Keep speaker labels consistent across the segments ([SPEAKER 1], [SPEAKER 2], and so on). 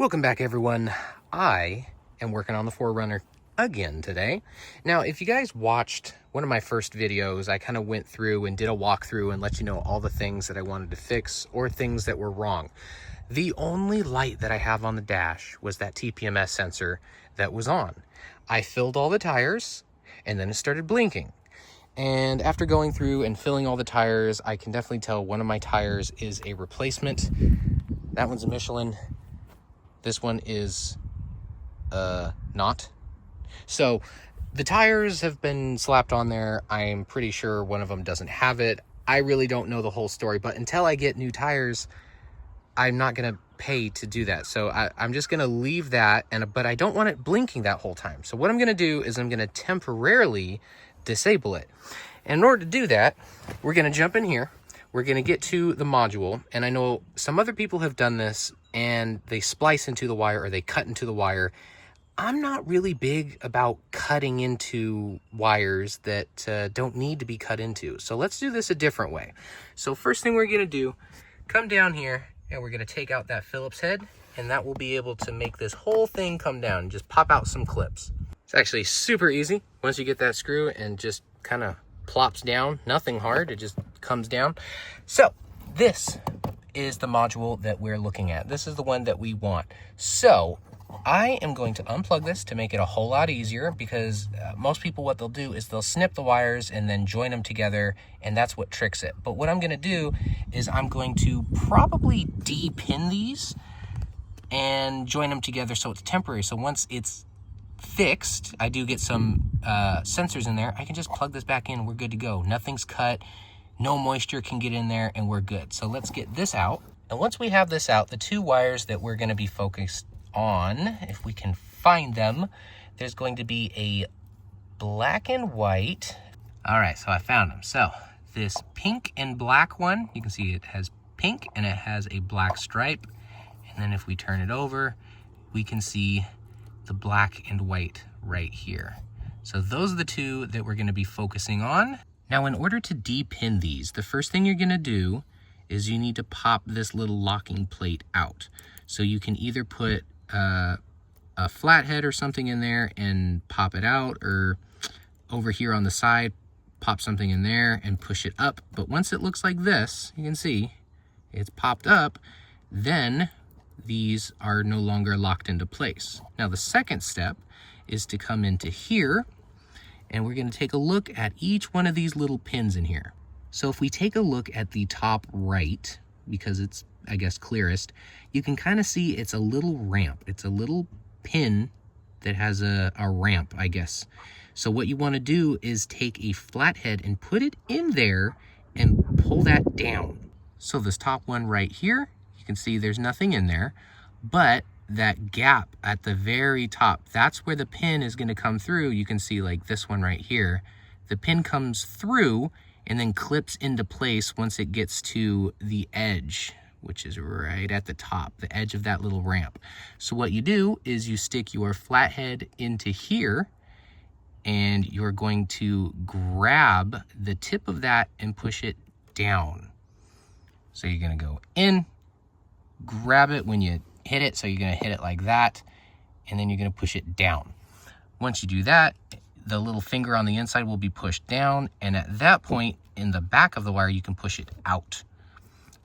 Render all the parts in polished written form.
[SPEAKER 1] Welcome back, everyone. I am working on the 4Runner again today. Now, if you guys watched one of my first videos, I kind of went through and did a walkthrough and let you know all the things that I wanted to fix or things that were wrong. The only light that I have on the dash was that TPMS sensor that was on. I filled all the tires and then it started blinking. And after going through and filling all the tires, I can definitely tell one of my tires is a replacement. That one's a Michelin. This one is not. So the tires have been slapped on there. I'm pretty sure one of them doesn't have it. I really don't know the whole story, but until I get new tires, I'm not gonna pay to do that. So I'm just gonna leave that, but I don't want it blinking that whole time. So what I'm gonna do is I'm gonna temporarily disable it. And in order to do that, we're gonna jump in here. We're gonna get to the module, and I know some other people have done this and they splice into the wire or they cut into the wire. I'm not really big about cutting into wires that don't need to be cut into. So let's do this a different way. So first thing we're gonna do, come down here and we're gonna take out that Phillips head, and that will be able to make this whole thing come down and just pop out some clips. It's actually super easy. Once you get that screw and just kind of plops down, nothing hard, it just comes down. So this is the module that we're looking at. This is the one that we want. So I am going to unplug this to make it a whole lot easier, because most people, what they'll do is they'll snip the wires and then join them together, and that's what tricks it. But what I'm gonna do is I'm going to probably de-pin these and join them together so it's temporary. So once it's fixed, I do get some sensors in there, I can just plug this back in, we're good to go. Nothing's cut, no moisture can get in there, and we're good. So let's get this out. And once we have this out, the two wires that we're gonna be focused on, if we can find them, there's going to be a black and white. All right, so I found them. So this pink and black one, you can see it has pink and it has a black stripe. And then if we turn it over, we can see the black and white right here. So those are the two that we're gonna be focusing on. Now, in order to de-pin these, the first thing you're gonna do is you need to pop this little locking plate out. So you can either put a flathead or something in there and pop it out, or over here on the side, pop something in there and push it up. But once it looks like this, you can see it's popped up, then these are no longer locked into place. Now, the second step is to come into here, and we're gonna take a look at each one of these little pins in here. So if we take a look at the top right, because it's, I guess, clearest, you can kind of see it's a little ramp. It's a little pin that has a ramp, I guess. So what you wanna do is take a flathead and put it in there and pull that down. So this top one right here, you can see there's nothing in there, but that gap at the very top, that's where the pin is gonna come through. You can see like this one right here, the pin comes through and then clips into place once it gets to the edge, which is right at the top, the edge of that little ramp. So what you do is you stick your flathead into here, and you're going to grab the tip of that and push it down. So you're gonna go in, grab it when you hit it, so you're gonna hit it like that, and then you're gonna push it down. Once you do that, the little finger on the inside will be pushed down, and at that point, in the back of the wire, you can push it out.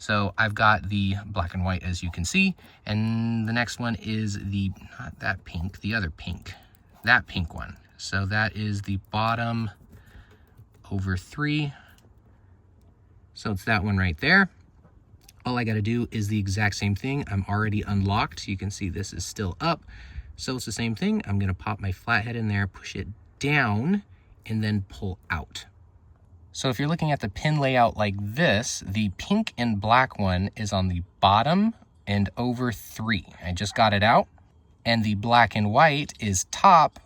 [SPEAKER 1] So I've got the black and white, as you can see, and the next one is the, not that pink, the other pink, that pink one. So that is the bottom over 3. So it's that one right there. All I gotta do is the exact same thing. I'm already unlocked. You can see this is still up. So it's the same thing. I'm gonna pop my flathead in there, push it down, and then pull out. So if you're looking at the pin layout like this, the pink and black one is on the bottom and over 3. I just got it out. And the black and white is top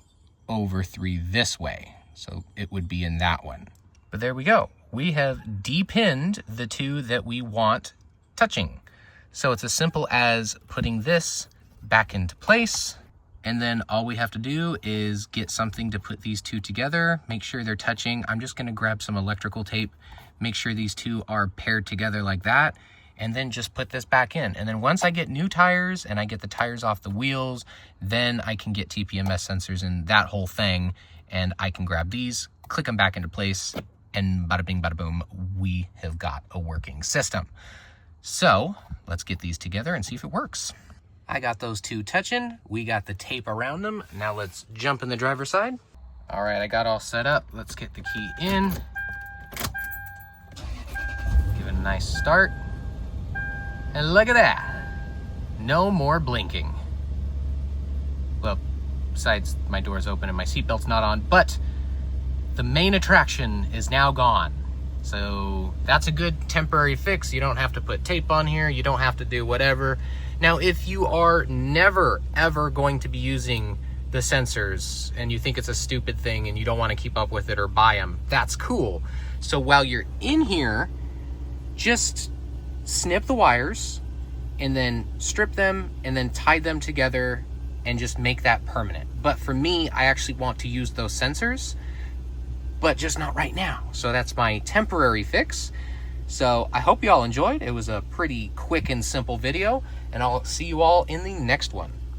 [SPEAKER 1] over 3 this way. So it would be in that one. But there we go. We have de-pinned the two that we want touching. So it's as simple as putting this back into place, and then all we have to do is get something to put these two together, make sure they're touching. I'm just gonna grab some electrical tape, make sure these two are paired together like that, and then just put this back in. And then once I get new tires and I get the tires off the wheels, then I can get TPMS sensors and that whole thing. And I can grab these, click them back into place, and bada bing, bada boom, we have got a working system. So let's get these together and see if it works. I got those two touching. We got the tape around them. Now let's jump in the driver's side. All right, I got all set up. Let's get the key in. Give it a nice start. And look at that. No more blinking. Well, besides my door's open and my seatbelt's not on, but the main attraction is now gone. So that's a good temporary fix. You don't have to put tape on here. You don't have to do whatever. Now, if you are never, ever going to be using the sensors and you think it's a stupid thing and you don't want to keep up with it or buy them, that's cool. So while you're in here, just snip the wires and then strip them and then tie them together and just make that permanent. But for me, I actually want to use those sensors, but just not right now. So that's my temporary fix. So I hope you all enjoyed. It was a pretty quick and simple video, and I'll see you all in the next one.